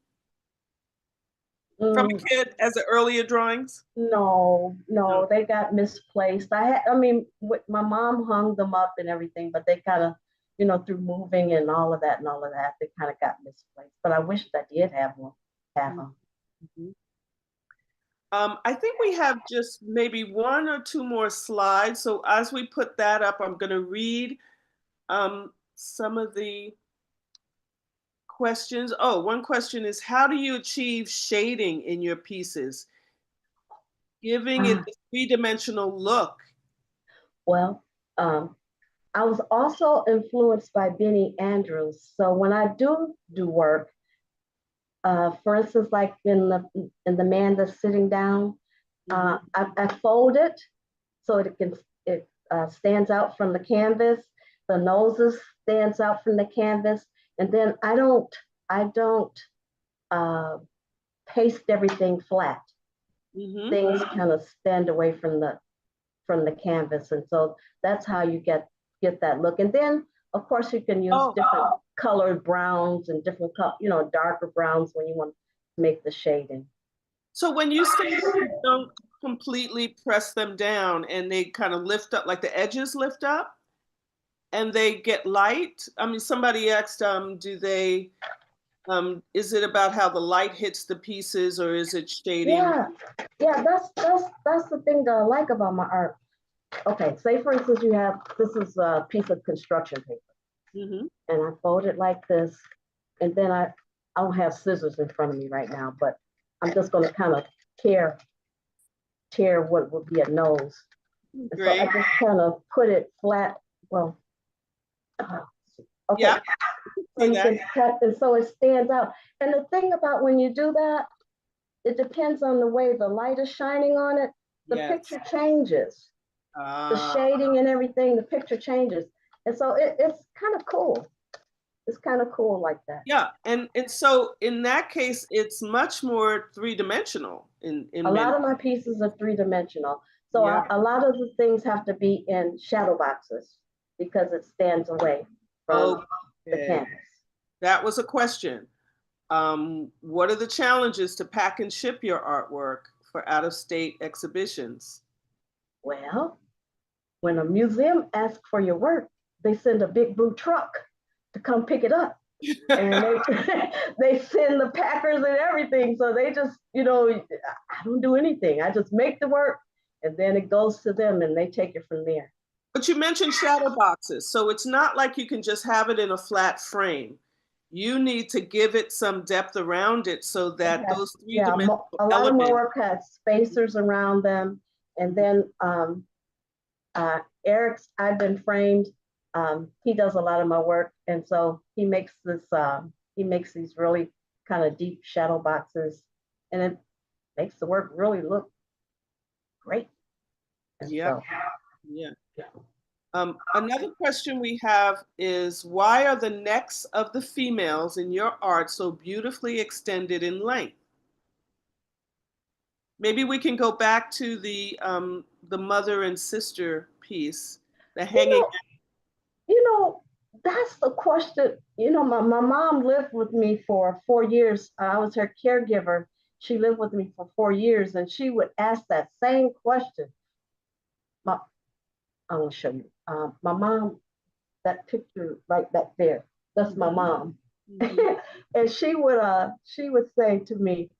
from a
Mm,
kid as an earlier drawings?
no,
No.
no, they got misplaced. I mean, my mom hung them up and everything, but they kind of, through moving and all of that, they kind of got misplaced. But I wished I did have them.
Mhm. I think we have just maybe one or two more slides. So as we put that up, I'm going to read some of the questions. Oh, one question is, how do you achieve shading in your pieces, giving it
Ah,
a three-dimensional look?
well, um, I was also influenced by Benny Andrews. So when I do work, for instance, like in the man that's sitting down,
Mhm.
I fold it so it stands out from the canvas. The noses stands out from the canvas, and then I don't uh, paste everything flat.
Mhm.
Things kind of stand away from the canvas, and so that's how you get that look. And then of course you can use
Oh,
different colored browns and different darker browns when you want to make the shading.
so when you say that you don't completely press them down and they kind of lift up, like the edges lift up and they get light. I mean, somebody asked, is it about how the light hits the pieces or is it shading?
Yeah, yeah, that's the thing that I like about my art. Okay, say for instance you have this is a piece of construction paper,
Hmm.
and I fold it like this, and then I don't have scissors in front of me right now, but I'm just going to kind of tear tear what would be a nose. And so I
Great.
just kind of put it flat. Well, uh, okay,
Yeah,
so
see
you
that.
can cut, and so it stands out. And the thing about when you do that, it depends on the way the light is shining on it. The
Yes.
picture changes, the
Uh,
shading and everything. The picture changes, and so it's kind of cool. It's kind of cool like that.
yeah, and so in that case, it's much more three-dimensional
A
in many.
lot of my pieces are three-dimensional. So
Yeah.
a lot of the things have to be in shadow boxes because it stands away from the
Okay.
canvas.
That was a question. What are the challenges to pack and ship your artwork for out-of-state exhibitions?
Well, when a museum asks for your work, they send a big blue truck to come pick it up. And they send the packers and everything. So they just, I don't do anything. I just make the work and then it goes to them and they take it from there.
But you mentioned shadow boxes, so it's not like you can just have it in a flat frame. You need to give it some depth around it so
It
that
has,
those
yeah,
three-dimensional
a lot of my
elements.
work has spacers around them. And then Eric's, I've been framed. He does a lot of my work. And so he makes these really kind of deep shadow boxes and it makes the work really look great. And
Yeah,
so,
yeah.
yeah.
Another question we have is, why are the necks of the females in your art so beautifully extended in length? Maybe we can go back to the mother and sister piece, the
You
hanging.
know, you know, that's the question. My mom lived with me for 4 years. I was her caregiver. She lived with me for 4 years, and she would ask that same question. My, I want to show you. My mom, that picture right back there, that's my mom.
Mhm.
And she would say to me,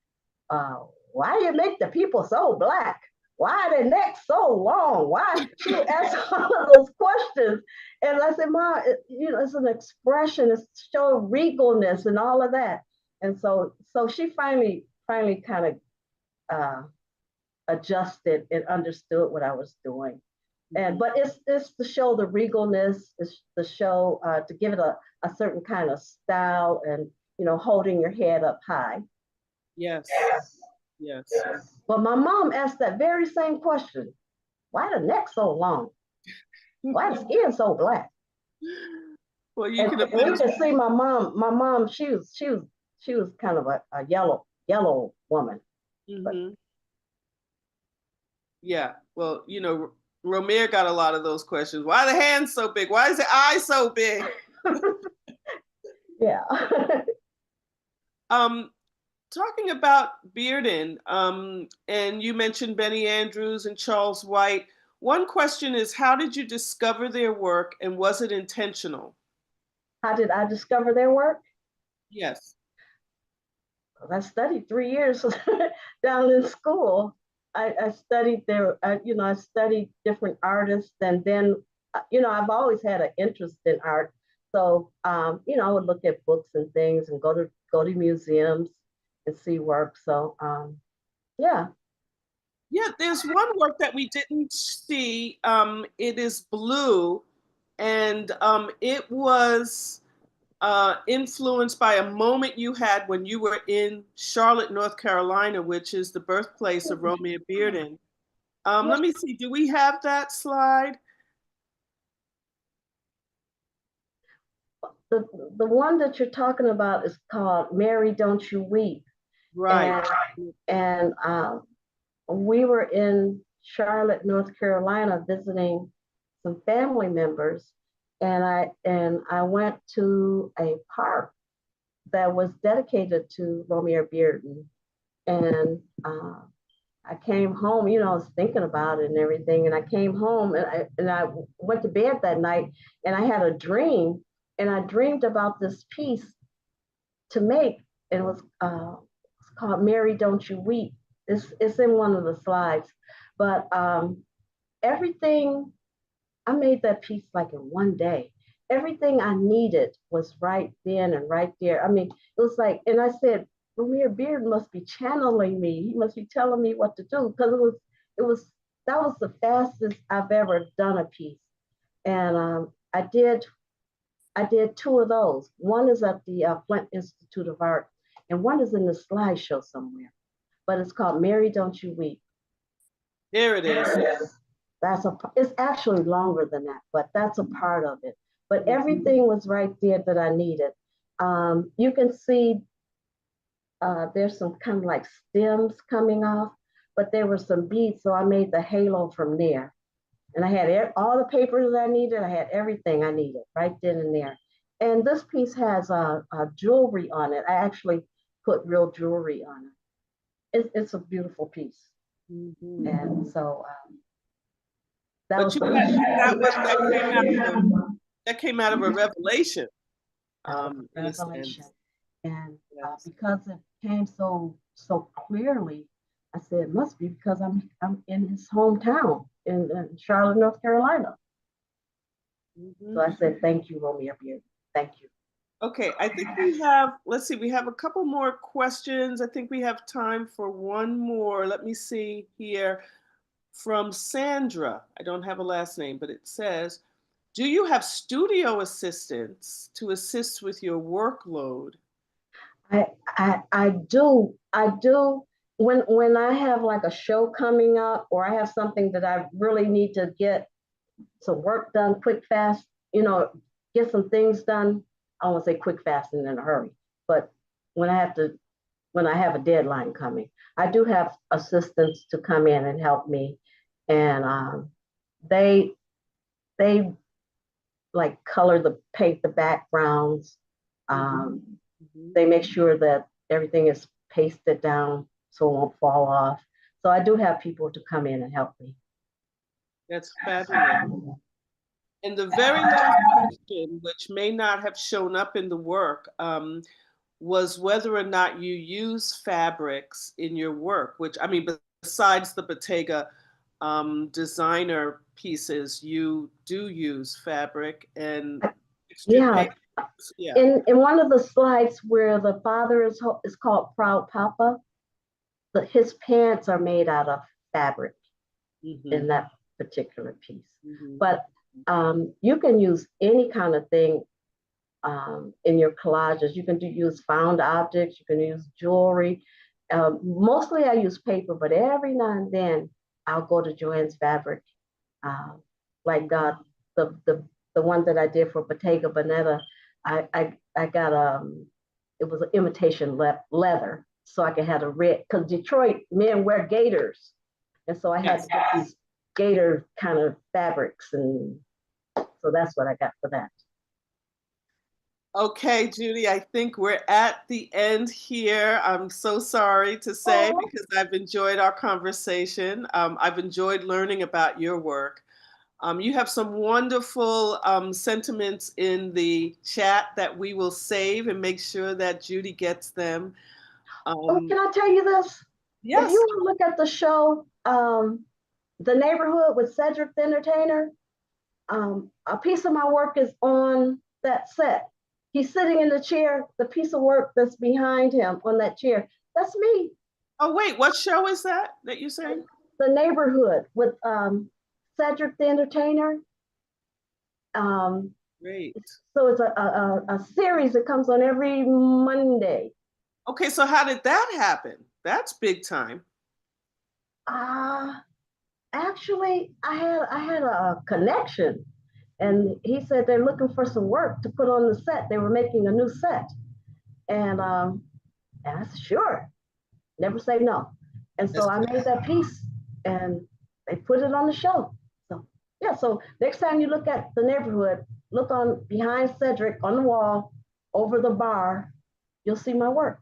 uh, why do you make the people so black? Why are their necks so long? Why? She would ask all of those questions. And I said, Ma, it's an expression, it's show regalness and all of that. And so she finally kind of uh, adjusted and understood what I was doing. And
Mhm.
but it's to show the regalness, it's to show to give it a certain kind of style, and holding your head up high.
Yes, yes, yes.
But my mom asked that very same question. Why the neck so long? Why the skin so black?
Well, you
And,
can
and you
imagine.
can see my mom, she was kind of a yellow woman. But
Hmm. Yeah. Well, Romare got a lot of those questions. Why are the hands so big? Why is the eye so big?
yeah.
Um, Talking about Bearden, and you mentioned Benny Andrews and Charles White. One question is, how did you discover their work, and was it intentional?
How did I discover their work?
Yes.
I studied 3 years down in school. I studied I studied different artists, and then, I've always had an interest in art. So, I would look at books and things, and go to museums and see work. So, yeah.
Yeah, there's one work that we didn't see. It is blue, and it was influenced by a moment you had when you were in Charlotte, North Carolina, which is the birthplace of Romare Bearden. Let me see, do we have that slide?
The the one that you're talking about is called "Mary, Don't You Weep,"
Right.
and and we were in Charlotte, North Carolina, visiting some family members, and I went to a park that was dedicated to Romare Bearden, and I came home. I was thinking about it and everything, and I came home, and I went to bed that night, and I had a dream, and I dreamed about this piece to make. It was it's called "Mary, Don't You Weep." It's in one of the slides, but everything I made that piece like in one day. Everything I needed was right then and right there. I mean, it was like, and I said, Romare Beard must be channeling me. He must be telling me what to do, because it was that was the fastest I've ever done a piece, and I did two of those. One is at the Flint Institute of Art, and one is in the slideshow somewhere. But it's called "Mary, Don't You Weep."
There it is.
It's actually longer than that, but that's a part of it. But everything was right there that I needed. You can see there's some kind of like stems coming off, but there were some beads, so I made the halo from there. And I had all the papers I needed. I had everything I needed right then and there. And this piece has jewelry on it. I actually put real jewelry on it. It's a beautiful piece.
Mhm.
And so that
But
was
you
the
that came out of a revelation,
out of a
in a
revelation.
sense.
And
Yes.
because it came so clearly, I said it must be because I'm in his hometown in Charlotte, North Carolina. So
Mhm.
I said, thank you, Romeo Beard. Thank you.
Okay, I think we have, let's see, we have a couple more questions. I think we have time for one more. Let me see here from Sandra. I don't have a last name, but it says, do you have studio assistants to assist with your workload?
I do when I have like a show coming up, or I have something that I really need to get some work done quick, fast, get some things done. I won't say quick, fast, and in a hurry, but when I have to when I have a deadline coming. I do have assistants to come in and help me, and they they like paint the backgrounds. Um,
Mhm.
they make sure that everything is pasted down so it won't fall off. So I do have people to come in and help me.
That's fabulous. And the very last question, which may not have shown up in the work, was whether or not you use fabrics in your work, which I mean, besides the Bottega designer pieces, you do use fabric and textured
Yeah,
paper. Yeah.
in one of the slides where the father is called Proud Papa, his pants are made out of fabric
Hmm.
in that particular piece.
Hmm.
But you can use any kind of thing in your collages. You can use found objects, you can use jewelry. Mostly I use paper, but every now and then I'll go to Joann's Fabric, uh, like the, the the one that I did for Bottega Veneta. I got it was an imitation leather, so I could have a red, because Detroit men wear gaiters, and so I had
Yes.
to get these gaiter kind of fabrics, and so that's what I got for that.
Okay, Judy, I think we're at the end here. I'm so sorry to say
Oh,
because I've enjoyed our conversation. I've enjoyed learning about your work. You have some wonderful sentiments in the chat that we will save and make sure that Judy gets them.
oh,
Um,
can I tell you this? If you
yes.
want to look at the show, The Neighborhood with Cedric the Entertainer, a piece of my work is on that set. He's sitting in the chair, the piece of work that's behind him on that chair, that's me.
Oh, wait, what show is that you're saying?
The Neighborhood with Cedric the Entertainer. Um,
Great.
so it's a series that comes on every Monday.
Okay, so how did that happen? That's big time.
Uh, Actually, I had a connection, and he said they're looking for some work to put on the set. They were making a new set, and I said sure, never say no. And so
That's
I made that piece, and they put it on the show. So yeah, so next time you look at The Neighborhood, look on behind Cedric on the wall over the bar, you'll see my work.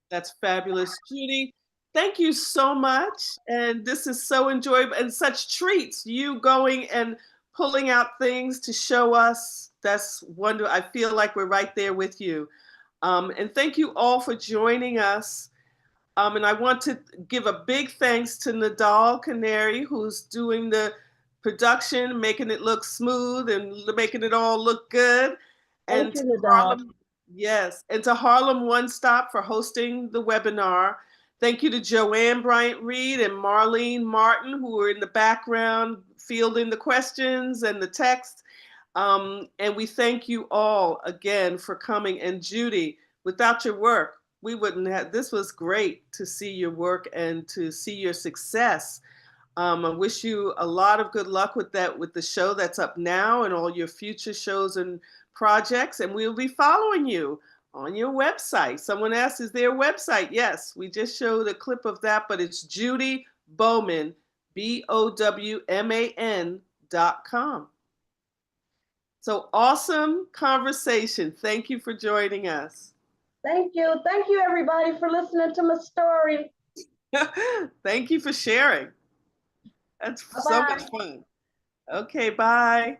That's fabulous. Judy, thank you so much. And this is so enjoyable and such treats. You going and pulling out things to show us. That's wonderful. I feel like we're right there with you. And thank you all for joining us. And I want to give a big thanks to Nadal Canary, who's doing the production, making it look smooth and making it all look good.
Thank
And
you,
to
Nadal.
Harlem, yes, and to Harlem One Stop for hosting the webinar. Thank you to Joanne Bryant Reed and Marlene Martin, who were in the background fielding the questions and the text. And we thank you all again for coming. And Judy, without your work, we wouldn't have, this was great to see your work and to see your success. I wish you a lot of good luck with that, with the show that's up now and all your future shows and projects. And we'll be following you on your website. Someone asked, is there a website? Yes, we just showed a clip of that, but it's Judy Bowman, BOWMAN.com. So awesome conversation. Thank you for joining us.
Thank you. Thank you, everybody, for listening to my story.
Thank you for sharing. That's
Bye
so
bye.
much fun. Okay, bye.